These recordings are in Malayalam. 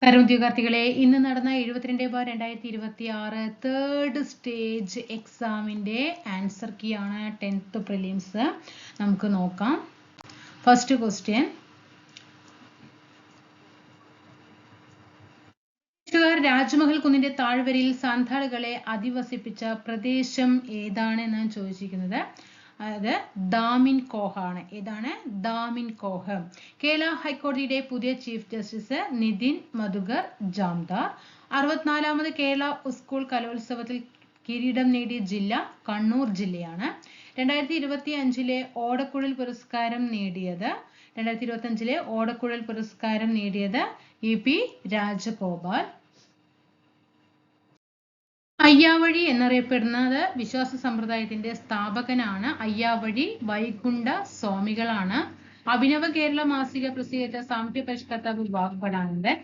തരുദ്യോഗാർത്ഥികളെ ഇന്ന് നടന്ന 72/2026 തേർഡ് സ്റ്റേജ് എക്സാമിന്റെ ആൻസർ കീ ആണ് 10th പ്രിലിംസ്. നമുക്ക് നോക്കാം. ഫസ്റ്റ് ക്വസ്റ്റ്യൻ, രാജ്മഹൽ കുന്നിന്റെ താഴ്വരയിൽ സാന്താളുകളെ അധിവസിപ്പിച്ച പ്രദേശം ഏതാണ് എന്നാണ് ചോദിച്ചിരിക്കുന്നത്. അത് ദാമിൻ കോഹ് ആണ്. ഏതാണ്? ദാമിൻ കോഹ്. കേരള ഹൈക്കോടതിയുടെ പുതിയ ചീഫ് ജസ്റ്റിസ് നിതിൻ മധുകർ ജാംദാർ. 64ാമത് കേരള സ്കൂൾ കലോത്സവത്തിൽ കിരീടം നേടിയ ജില്ല കണ്ണൂർ ജില്ലയാണ്. 2025 ഓടക്കുഴൽ പുരസ്കാരം നേടിയത് EP രാജഗോപാൽ. അയ്യാവഴി എന്നറിയപ്പെടുന്നത് വിശ്വാസ സമ്പ്രദായത്തിന്റെ സ്ഥാപകനാണ്. അയ്യാവഴി വൈകുണ്ഠ സ്വാമികളാണ്. അഭിനവ കേരള മാസിക പ്രസിദ്ധീകരിച്ച സാമൂഹ്യ പരിഷ്കർത്താവ് വാഗ്ഭടാനന്ദൻ.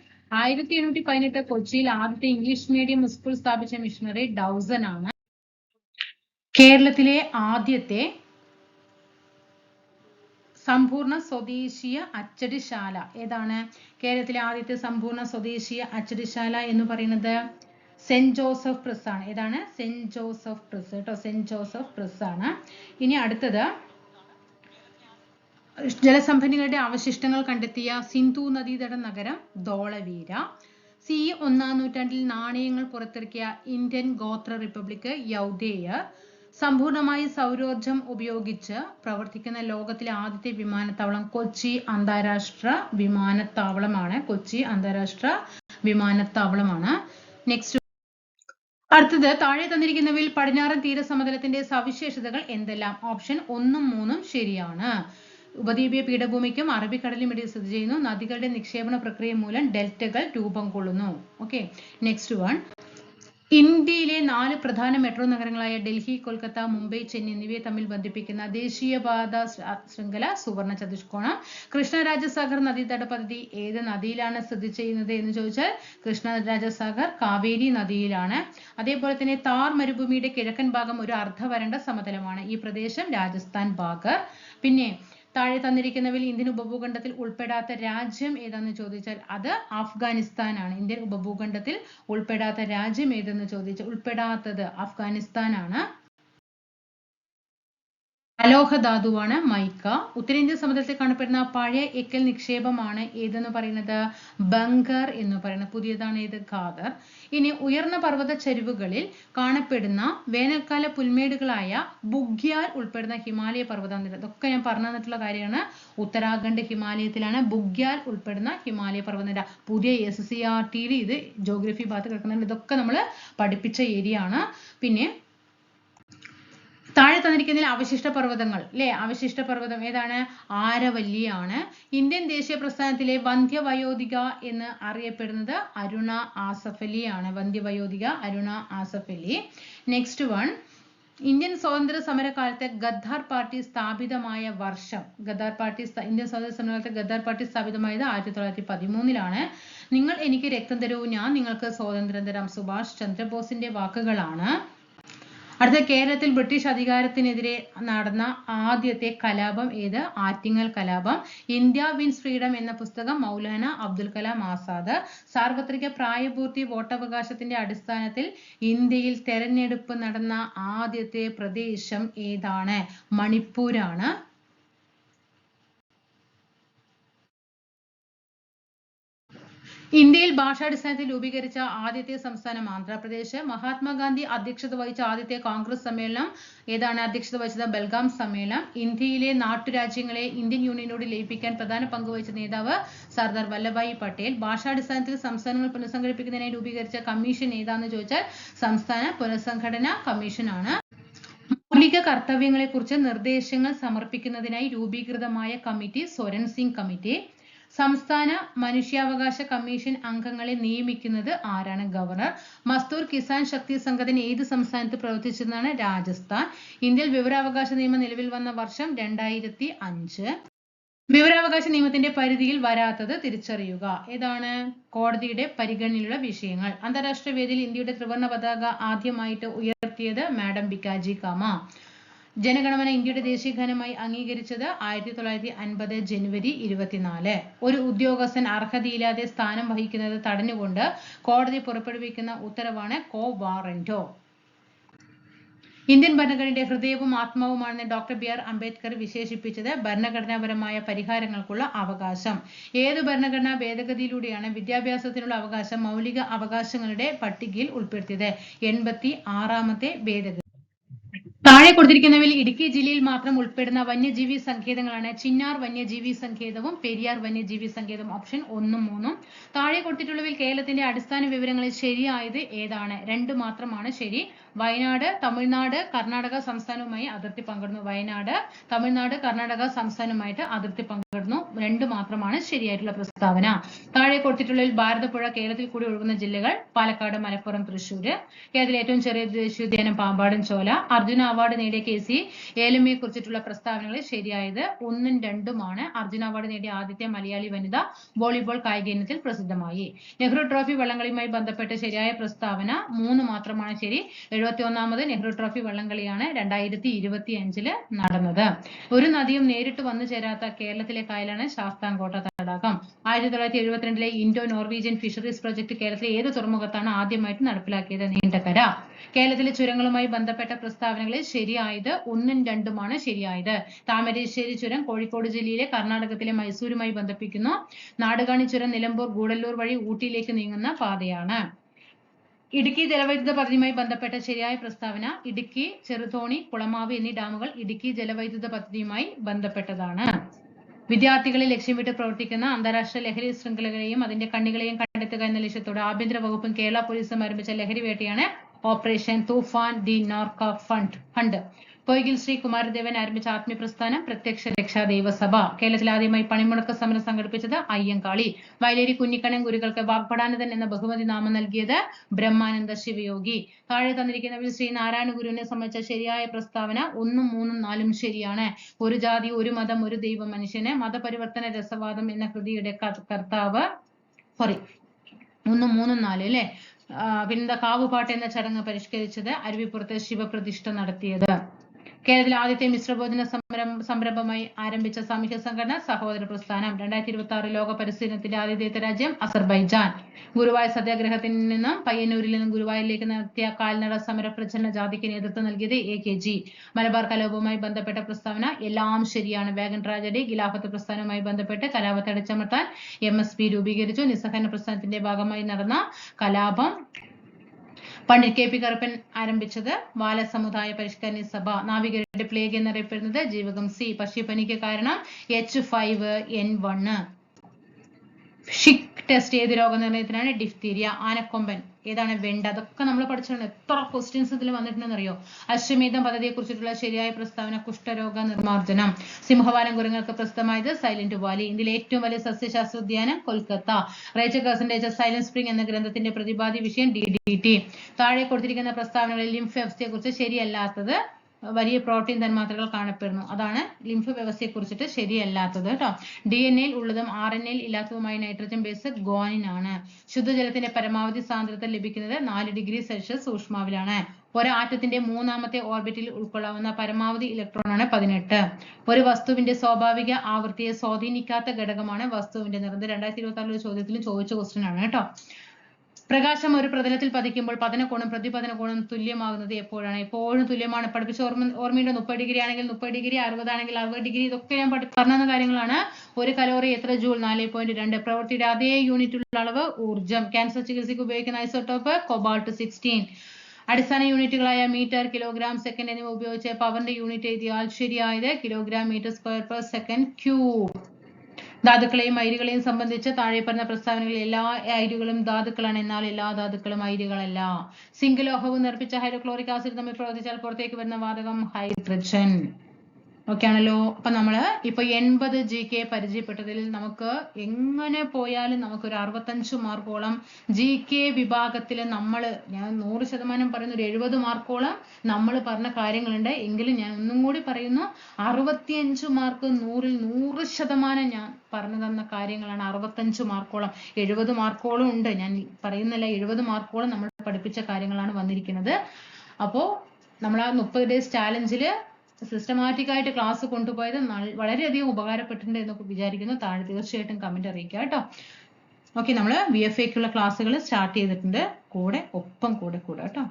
1818 കൊച്ചിയിൽ ആദ്യത്തെ ഇംഗ്ലീഷ് മീഡിയം സ്കൂൾ സ്ഥാപിച്ച മിഷണറി ഡൗസൺ ആണ്. കേരളത്തിലെ ആദ്യത്തെ സമ്പൂർണ്ണ സ്വദേശീയ അച്ചടിശാല ഏതാണ്? കേരളത്തിലെ ആദ്യത്തെ സമ്പൂർണ്ണ സ്വദേശീയ അച്ചടിശാല എന്ന് പറയുന്നത് സെന്റ് ജോസഫ് പ്രസ് ആണ്. ഏതാണ്? സെന്റ് ജോസഫ് പ്രസ് കേട്ടോ. സെന്റ് ജോസഫ് പ്രസ് ആണ്. ഇനി അടുത്തത്, ജലസംഭരണികളുടെ അവശിഷ്ടങ്ങൾ കണ്ടെത്തിയ സിന്ധു നദീതട നഗരം ധോളവീര. CE 1-ാം നൂറ്റാണ്ടിൽ നാണയങ്ങൾ പുറത്തിറക്കിയ ഇന്ത്യൻ ഗോത്ര റിപ്പബ്ലിക് യൗദേയർ. സമ്പൂർണമായി സൗരോർജം ഉപയോഗിച്ച് പ്രവർത്തിക്കുന്ന ലോകത്തിലെ ആദ്യത്തെ വിമാനത്താവളം കൊച്ചി അന്താരാഷ്ട്ര വിമാനത്താവളമാണ്. നെക്സ്റ്റ്, അടുത്തത്, താഴെ തന്നിരിക്കുന്നവയിൽ പടിഞ്ഞാറൻ തീരസമതലത്തിന്റെ സവിശേഷതകൾ എന്തെല്ലാം? ഓപ്ഷൻ 1ഉം 3ഉം ശരിയാണ്. ഉപദ്വീപീയ പീഠഭൂമിക്കും അറബിക്കടലിനും ഇടയിൽ സ്ഥിതി ചെയ്യുന്നു. നദികളുടെ നിക്ഷേപണ പ്രക്രിയ മൂലം ഡെൽറ്റകൾ രൂപം കൊള്ളുന്നു. ഓക്കെ, നെക്സ്റ്റ് വൺ, ഇന്ത്യയിലെ 4 പ്രധാന മെട്രോ നഗരങ്ങളായ ഡൽഹി, കൊൽക്കത്ത, മുംബൈ, ചെന്നൈ എന്നിവയെ തമ്മിൽ ബന്ധിപ്പിക്കുന്ന ദേശീയപാത ശൃംഖല സുവർണ ചതുഷ്കോണം. കൃഷ്ണരാജസാഗർ നദീതട പദ്ധതി ഏത് നദിയിലാണ് സ്ഥിതി ചെയ്യുന്നത് എന്ന് ചോദിച്ചാൽ കൃഷ്ണരാജസാഗർ കാവേരി നദിയിലാണ്. അതേപോലെ തന്നെ താർ മരുഭൂമിയുടെ കിഴക്കൻ ഭാഗം ഒരു അർദ്ധവരണ്ട സമതലമാണ്. ഈ പ്രദേശം രാജസ്ഥാൻ ഭാഗർ. പിന്നെ താഴെ തന്നിരിക്കുന്നവയിൽ ഇന്ത്യൻ ഉപഭൂഖണ്ഡത്തിൽ ഉൾപ്പെടാത്ത രാജ്യം ഏതാണെന്ന് ചോദിച്ചാൽ അത് അഫ്ഗാനിസ്ഥാൻ ആണ്. ഇന്ത്യൻ ഉപഭൂഖണ്ഡത്തിൽ ഉൾപ്പെടാത്ത രാജ്യം ഏതെന്ന് ചോദിച്ചാൽ ഉൾപ്പെടാത്തത് അഫ്ഗാനിസ്ഥാൻ ആണ്. അലോഹധാതുവാണ് മൈക്ക. ഉത്തരേന്ത്യൻ സമുദ്രത്തിൽ കാണപ്പെടുന്ന പഴയ എക്കൽ നിക്ഷേപമാണ് ഏതെന്ന് പറയുന്നത് ബങ്കർ എന്ന് പറയുന്നത്. പുതിയതാണ് ഏത്? ഖാദർ. ഇനി ഉയർന്ന പർവ്വത ചരിവുകളിൽ കാണപ്പെടുന്ന വേനൽക്കാല പുൽമേടുകളായ ബുഗ്യാൽ ഉൾപ്പെടുന്ന ഹിമാലയ പർവ്വതനിര. ഇതൊക്കെ ഞാൻ പറഞ്ഞു തന്നിട്ടുള്ള കാര്യമാണ്. ഉത്തരാഖണ്ഡ് ഹിമാലയത്തിലാണ് ബുഗ്യാൽ ഉൾപ്പെടുന്ന ഹിമാലയ പർവ്വതനിര. പുതിയ SCERT-യിൽ ഇത് ജോഗ്രഫി ഭാഗത്ത് കിടക്കുന്നുണ്ട്. ഇതൊക്കെ നമ്മൾ പഠിപ്പിച്ച ഏരിയ ആണ്. പിന്നെ താഴെ തന്നിരിക്കുന്നതിൽ അവശിഷ്ട പർവ്വതങ്ങൾ അവശിഷ്ട പർവ്വതം ഏതാണ്? ആരവല്ലിയാണ്. ഇന്ത്യൻ ദേശീയ പ്രസ്ഥാനത്തിലെ വന്ധ്യവയോധിക എന്ന് അറിയപ്പെടുന്നത് അരുണ ആസഫ് ആണ്. വന്ധ്യവയോധിക Aruna Asaf. Next one, Indian സ്വാതന്ത്ര്യ സമരകാലത്ത് ഗദ്ദാർ പാർട്ടി സ്ഥാപിതമായ വർഷം. ഇന്ത്യൻ സ്വാതന്ത്ര്യ സമരകാലത്ത് ഗദ്ദാർ പാർട്ടി സ്ഥാപിതമായത് 1913-ലാണ്. നിങ്ങൾ എനിക്ക് രക്തം തരൂ, ഞാൻ നിങ്ങൾക്ക് സ്വാതന്ത്ര്യം തരാം. സുഭാഷ് ചന്ദ്രബോസിന്റെ വാക്കുകളാണ്. അടുത്ത, കേരളത്തിൽ ബ്രിട്ടീഷ് അധികാരത്തിനെതിരെ നടന്ന ആദ്യത്തെ കലാപം ഏത്? ആറ്റിങ്ങൽ കലാപം. ഇന്ത്യ വിൻസ് ഫ്രീഡം എന്ന പുസ്തകം മൗലാന അബ്ദുൽ കലാം ആസാദ്. സാർവത്രിക പ്രായപൂർത്തി വോട്ടവകാശത്തിന്റെ അടിസ്ഥാനത്തിൽ ഇന്ത്യയിൽ തെരഞ്ഞെടുപ്പ് നടന്ന ആദ്യത്തെ പ്രദേശം ഏതാണ്? മണിപ്പൂരാണ്. ഇന്ത്യയിൽ ഭാഷാടിസ്ഥാനത്തിൽ രൂപീകരിച്ച ആദ്യത്തെ സംസ്ഥാനം ആന്ധ്രാപ്രദേശ്. മഹാത്മാഗാന്ധി അധ്യക്ഷത വഹിച്ച ആദ്യത്തെ കോൺഗ്രസ് സമ്മേളനം ഏതാണ്? അധ്യക്ഷത വഹിച്ചത് ബൽഗാം സമ്മേളനം. ഇന്ത്യയിലെ നാട്ടുരാജ്യങ്ങളെ ഇന്ത്യൻ യൂണിയനോട് ലയിപ്പിക്കാൻ പ്രധാന പങ്ക് വഹിച്ച നേതാവ് സർദാർ വല്ലഭായി പട്ടേൽ. ഭാഷാടിസ്ഥാനത്തിൽ സംസ്ഥാനങ്ങൾ പുനഃസംഘടിപ്പിക്കുന്നതിനായി രൂപീകരിച്ച കമ്മീഷൻ ഏതാണെന്ന് ചോദിച്ചാൽ സംസ്ഥാന പുനഃസംഘടനാ കമ്മീഷൻ ആണ്. മൗലിക കർത്തവ്യങ്ങളെക്കുറിച്ച് നിർദ്ദേശങ്ങൾ സമർപ്പിക്കുന്നതിനായി രൂപീകൃതമായ കമ്മിറ്റി സ്വരൺ സിംഗ് കമ്മിറ്റി. സംസ്ഥാന മനുഷ്യാവകാശ കമ്മീഷൻ അംഗങ്ങളെ നിയമിക്കുന്നത് ആരാണ്? ഗവർണർ. മസ്ദൂർ കിസാൻ ശക്തി സംഘടന ഏത് സംസ്ഥാനത്ത് പ്രവർത്തിച്ചതാണ്? രാജസ്ഥാൻ. ഇന്ത്യയിൽ വിവരാവകാശ നിയമം നിലവിൽ വന്ന വർഷം 2005. വിവരാവകാശ നിയമത്തിന്റെ പരിധിയിൽ വരാത്തത് തിരിച്ചറിയുക. ഏതാണ്? കോടതിയുടെ പരിഗണനയിലുള്ള വിഷയങ്ങൾ. അന്താരാഷ്ട്ര വേദിയിൽ ഇന്ത്യയുടെ ത്രിവർണ്ണ പതാക ആദ്യമായിട്ട് ഉയർത്തിയത് മാഡം ബിക്കാജി കാമ. ജനഗണമന ഇന്ത്യയുടെ ദേശീയ ഗാനമായി അംഗീകരിച്ചത് 1950 ജനുവരി 24. ഒരു ഉദ്യോഗസ്ഥൻ അർഹതയില്ലാതെ സ്ഥാനം വഹിക്കുന്നത് തടഞ്ഞുകൊണ്ട് കോടതി പുറപ്പെടുവിക്കുന്ന ഉത്തരവാണ് കോ വാറന്റോ. ഇന്ത്യൻ ഭരണഘടനയുടെ ഹൃദയവും ആത്മാവുമാണെന്ന് ഡോക്ടർ ബി.ആർ. അംബേദ്കർ വിശേഷിപ്പിച്ചത് പരിഹാരങ്ങൾക്കുള്ള അവകാശം. ഏതു ഭരണഘടനാ ഭേദഗതിയിലൂടെയാണ് വിദ്യാഭ്യാസത്തിനുള്ള അവകാശം മൗലിക അവകാശങ്ങളുടെ പട്ടികയിൽ ഉൾപ്പെടുത്തിയത്? 86ാമത്തെ ഭേദഗതി. താഴെ കൊടുത്തിരിക്കുന്നവയിൽ ഇടുക്കി ജില്ലയിൽ മാത്രം ഉൾപ്പെടുന്ന വന്യജീവി സങ്കേതങ്ങളാണ് ചിന്നാർ വന്യജീവി സങ്കേതവും പെരിയാർ വന്യജീവി സങ്കേതവും. ഓപ്ഷൻ 1ഉം 3ഉം. താഴെ കൊടുത്തിട്ടുള്ളവയിൽ കേരളത്തിന്റെ അടിസ്ഥാന വിവരങ്ങളിൽ ശരിയായത് ഏതാണ്? 2 മാത്രമാണ് ശരി. വയനാട് തമിഴ്നാട് കർണാടക സംസ്ഥാനവുമായി അതിർത്തി പങ്കിടുന്നു. വയനാട് തമിഴ്നാട് കർണാടക സംസ്ഥാനവുമായിട്ട് അതിർത്തി പങ്കിടുന്നു. 2 മാത്രമാണ് ശരിയായിട്ടുള്ള പ്രസ്താവന. താഴെ കൊടുത്തിട്ടുള്ളതിൽ ഭാരതപ്പുഴ കേരളത്തിൽ കൂടി ഒഴുകുന്ന ജില്ലകൾ പാലക്കാട്, മലപ്പുറം, തൃശ്ശൂർ. കേരളത്തിലെ ഏറ്റവും ചെറിയ ദേശീയോദ്യാനം പാമ്പാടും ചോല. അർജുന അവാർഡ് നേടിയ KC ഏലമ്മയെ കുറിച്ചിട്ടുള്ള പ്രസ്താവനകളിൽ ശരിയായത് 1ഉം 2ഉമാണ്. അർജുന അവാർഡ് നേടിയ ആദ്യത്തെ മലയാളി വനിത വോളിബോൾ കായിക ഇനത്തിൽ പ്രസിദ്ധമായി. നെഹ്റു ട്രോഫി വള്ളംകളിയുമായി ബന്ധപ്പെട്ട് ശരിയായ പ്രസ്താവന 3 മാത്രമാണ് ശരി. 71ാമത് നെഹ്റു ട്രോഫി വള്ളംകളിയാണ് 2025 നടന്നത്. ഒരു നദിയും നേരിട്ട് വന്നു ചേരാത്ത കേരളത്തിലെ കായലാണ് ശാസ്താംകോട്ട തടാകം. 1972 ഇൻഡോ നോർവീജിയൻ ഫിഷറീസ് പ്രോജക്ട് കേരളത്തിലെ ഏത് തുറമുഖത്താണ് ആദ്യമായിട്ട് നടപ്പിലാക്കിയത്? നീണ്ടകര. കേരളത്തിലെ ചുരങ്ങളുമായി ബന്ധപ്പെട്ട പ്രസ്താവനകളിൽ ശരിയായത് 1ഉം 2ഉമാണ് ശരിയായത്. താമരശ്ശേരി ചുരം കോഴിക്കോട് ജില്ലയിലെ കർണാടകത്തിലെ മൈസൂരുമായി ബന്ധിപ്പിക്കുന്നു. നാടുകാണി ചുരം നിലമ്പൂർ ഗൂഡല്ലൂർ വഴി ഊട്ടിയിലേക്ക് നീങ്ങുന്ന പാതയാണ്. ഇടുക്കി ജലവൈദ്യുത പദ്ധതിയുമായി ബന്ധപ്പെട്ട ശരിയായ പ്രസ്താവന ഇടുക്കി, ചെറുതോണി, കുളമാവ് എന്നീ ഡാമുകൾ ഇടുക്കി ജലവൈദ്യുത പദ്ധതിയുമായി ബന്ധപ്പെട്ടതാണ്. വിദ്യാർത്ഥികളെ ലക്ഷ്യമിട്ട് പ്രവർത്തിക്കുന്ന അന്താരാഷ്ട്ര ലഹരി ശൃംഖലകളെയും അതിന്റെ കണ്ണികളെയും കണ്ടെത്തുക എന്ന ലക്ഷ്യത്തോടെ ആഭ്യന്തര വകുപ്പും കേരള പോലീസും ആരംഭിച്ച ലഹരി വേട്ടയാണ് ഓപ്പറേഷൻ തൂഫാൻ the narco fund. Poykayil Shri Kumaradevan ആരംഭിച്ച ആത്മീയ പ്രസ്ഥാനം പ്രത്യക്ഷ രക്ഷാ ദൈവസഭ. കേരളത്തിൽ ആദ്യമായി പണിമുടക്ക് സമരം സംഘടിപ്പിച്ചത് അയ്യങ്കാളി. വയലേരി കുഞ്ഞിക്കണ്ണൻ ഗുരുക്കൾക്ക് വാഗ്ഭടാനന്ദൻ എന്ന ബഹുമതി നാമം നൽകിയത് ബ്രഹ്മാനന്ദ ശിവയോഗി. താഴെ തന്നിരിക്കുന്നവരിൽ ശ്രീ നാരായണ ഗുരുവിനെ സംബന്ധിച്ച ശരിയായ പ്രസ്താവന 1ഉം 3ഉം 4ഉം ശരിയാണ്. ഒരു ജാതി ഒരു മതം ഒരു ദൈവം മനുഷ്യന്. മതപരിവർത്തന രസവാദം എന്ന കൃതിയുടെ കർത്താവ് 1ഉം 3ഉം 4 അല്ലെ. പിന്നെ കാവുപാട്ട് എന്ന ചടങ്ങ് പരിഷ്കരിച്ചത് അരുവിപ്പുറത്ത് ശിവപ്രതിഷ്ഠ നടത്തിയത്. കേരളത്തിലെ ആദ്യത്തെ മിശ്രഭോജന സംരംഭമായി ആരംഭിച്ച സാമൂഹ്യ സംഘടന സഹോദര പ്രസ്ഥാനം. 2026 ലോക പരിസ്ഥിതി ദിനത്തിന്റെ ആതിഥേയത്വ രാജ്യം അസർബൈജാൻ. ഗുരുവായൂർ സത്യാഗ്രഹത്തിൽ നിന്നും പയ്യന്നൂരിൽ നിന്നും ഗുരുവായൂരിലേക്ക് നടത്തിയ കാൽനട സമര പ്രചരണ ജാഥയ്ക്ക് നേതൃത്വം നൽകിയത് AKG. മലബാർ കലാപവുമായി ബന്ധപ്പെട്ട പ്രസ്താവന എല്ലാം ശരിയാണ്. വാഗൺ ട്രാജഡി ഖിലാഫത്ത് പ്രസ്ഥാനവുമായി ബന്ധപ്പെട്ട് കലാപത്തെ അടിച്ചമർത്താൻ MSP രൂപീകരിച്ചു. നിസ്സഹകരണ പ്രസ്ഥാനത്തിന്റെ ഭാഗമായി നടന്ന കലാപം പണ്ഡിറ്റ് KP കറുപ്പൻ ആരംഭിച്ചത് ബാലസമുദായ പരിഷ്കരണ സഭ. നാവികരുടെ പ്ലേഗ് എന്നറിയപ്പെടുന്നത് ജീവകം C. പക്ഷിപ്പനിക്ക് കാരണം H5N1. ഷിക് ടെസ്റ്റ് ഏത് രോഗനിർണയത്തിനാണ്? ഡിഫ്തീരിയ. ആനക്കൊമ്പൻ ഏതാണ്? വെണ്ട. അതൊക്കെ നമ്മൾ പഠിച്ചിട്ടുണ്ട്. എത്ര ക്വസ്റ്റ്യൻസ് ഇതിൽ വന്നിട്ടുണ്ടെന്ന് അറിയോ? അശ്വമേധം പദ്ധതിയെ കുറിച്ചിട്ടുള്ള ശരിയായ പ്രസ്താവന കുഷ്ഠരോഗ നിർമ്മാർജ്ജനം. സിംഹവാലം കുരങ്ങൾക്ക് പ്രസിദ്ധമായത് സൈലന്റ് വാലി. ഇന്ത്യയിലെ ഏറ്റവും വലിയ സസ്യശാസ്ത്രോദ്യാനം കൊൽക്കത്ത. റേച്ചൽ കർസന്റെ സൈലന്റ് സ്പ്രിംഗ് എന്ന ഗ്രന്ഥത്തിന്റെ പ്രതിപാദ്യ വിഷയം DDT. താഴെ കൊടുത്തിരിക്കുന്ന പ്രസ്താവനകളിൽ ലിംഫ് വ്യവസ്ഥയെ കുറിച്ച് ശരിയല്ലാത്തത് വലിയ പ്രോട്ടീൻ തന്മാത്രകൾ കാണപ്പെടുന്നു. അതാണ് ലിംഫ് വ്യവസ്ഥയെ കുറിച്ചിട്ട് ശരിയല്ലാത്തത് കേട്ടോ. DNA-യിൽ ഉള്ളതും RNA-യിൽ ഇല്ലാത്തതുമായ നൈട്രജൻ ബേസ് ഗുവാനിൻ ആണ്. ശുദ്ധജലത്തിന്റെ പരമാവധി സാന്ദ്രത ലഭിക്കുന്നത് 4 ഡിഗ്രി സെൽഷ്യസ് ഊഷ്മാവിലാണ്. ഒരു ആറ്റത്തിന്റെ 3ാമത്തെ ഓർബിറ്റിൽ ഉൾക്കൊള്ളാവുന്ന പരമാവധി ഇലക്ട്രോൺ ആണ് 18. ഒരു വസ്തുവിന്റെ സ്വാഭാവിക ആവൃത്തിയെ സ്വാധീനിക്കാത്ത ഘടകമാണ് വസ്തുവിന്റെ നിറം. 2026 ചോദ്യത്തിലും ചോദിച്ച ക്വസ്റ്റ്യൻ ആണ് കേട്ടോ. പ്രകാശം ഒരു പ്രതലത്തിൽ പതിക്കുമ്പോൾ പതനകോണും പ്രതിപതനകോണും തുല്യമാകുന്നത് എപ്പോഴാണ്? എപ്പോഴും തുല്യമാണ്. പഠിപ്പിച്ച ഓർമ്മയുണ്ട്. 30 ഡിഗ്രി ആണെങ്കിൽ 30 ഡിഗ്രി, 60 ആണെങ്കിൽ 60 ഡിഗ്രി. ഇതൊക്കെ ഞാൻ പറഞ്ഞ കാര്യങ്ങളാണ്. ഒരു കലോറി എത്ര ജൂൾ? 4.2. പ്രവൃത്തിയുടെ അതേ യൂണിറ്റുള്ള അളവ് ഊർജം. ക്യാൻസർ ചികിത്സയ്ക്ക് ഉപയോഗിക്കുന്ന ഐസോട്ടോപ്പ് കോബാൾട്ട് 16. അടിസ്ഥാന യൂണിറ്റുകളായ മീറ്റർ, കിലോഗ്രാം, സെക്കൻഡ് എന്നിവ ഉപയോഗിച്ച് പവറിന്റെ യൂണിറ്റ് എഴുതിയാൽ ശരിയായത് kilogram metre square per second cube. ധാതുക്കളെയും അയിരുകളെയും സംബന്ധിച്ച് താഴെ പറഞ്ഞ പ്രസ്താവനകളിൽ എല്ലാ അയിരുകളും ധാതുക്കളാണ്, എന്നാൽ എല്ലാ ധാതുക്കളും അയിരുകളല്ല. സിങ്ക് ലോഹവും നിർമ്മിച്ച ഹൈഡ്രോക്ലോറിക് ആസിഡ് തമ്മിൽ പ്രവർത്തിച്ചാൽ പുറത്തേക്ക് വരുന്ന വാതകം ഹൈഡ്രജൻ. ഓക്കെ ആണല്ലോ. അപ്പൊ നമ്മള് ഇപ്പൊ 80 GK പരിചയപ്പെട്ടതിൽ നമുക്ക് എങ്ങനെ പോയാലും നമുക്കൊരു 65 മാർക്കോളം GK വിഭാഗത്തിൽ ഞാൻ 100% പറയുന്ന ഒരു 70 മാർക്കോളം നമ്മൾ പറഞ്ഞ കാര്യങ്ങളുണ്ട്. എങ്കിലും ഞാൻ ഒന്നും കൂടി പറയുന്നു, 65 മാർക്ക് 100-ൽ 100% ഞാൻ പറഞ്ഞു തന്ന കാര്യങ്ങളാണ്. 65 മാർക്കോളം. 70 മാർക്കോളം ഉണ്ട്, ഞാൻ പറയുന്നില്ല. 70 മാർക്കോളം നമ്മൾ പഠിപ്പിച്ച കാര്യങ്ങളാണ് വന്നിരിക്കുന്നത്. അപ്പോ നമ്മൾ ആ 30 ഡേയ്സ് ചാലഞ്ചില് സിസ്റ്റമാറ്റിക് ആയിട്ട് ക്ലാസ് കൊണ്ടുപോയത് വളരെയധികം ഉപകാരപ്പെട്ടിട്ടുണ്ട് എന്ന് വിചാരിക്കുന്നു. താഴെ തീർച്ചയായിട്ടും കമന്റ് അറിയിക്കുക കേട്ടോ. ഓക്കെ, നമ്മൾ VFA ക്കുള്ള ക്ലാസ്സുകൾ സ്റ്റാർട്ട് ചെയ്തിട്ടുണ്ട്. ഒപ്പം കൂടെ കേട്ടോ.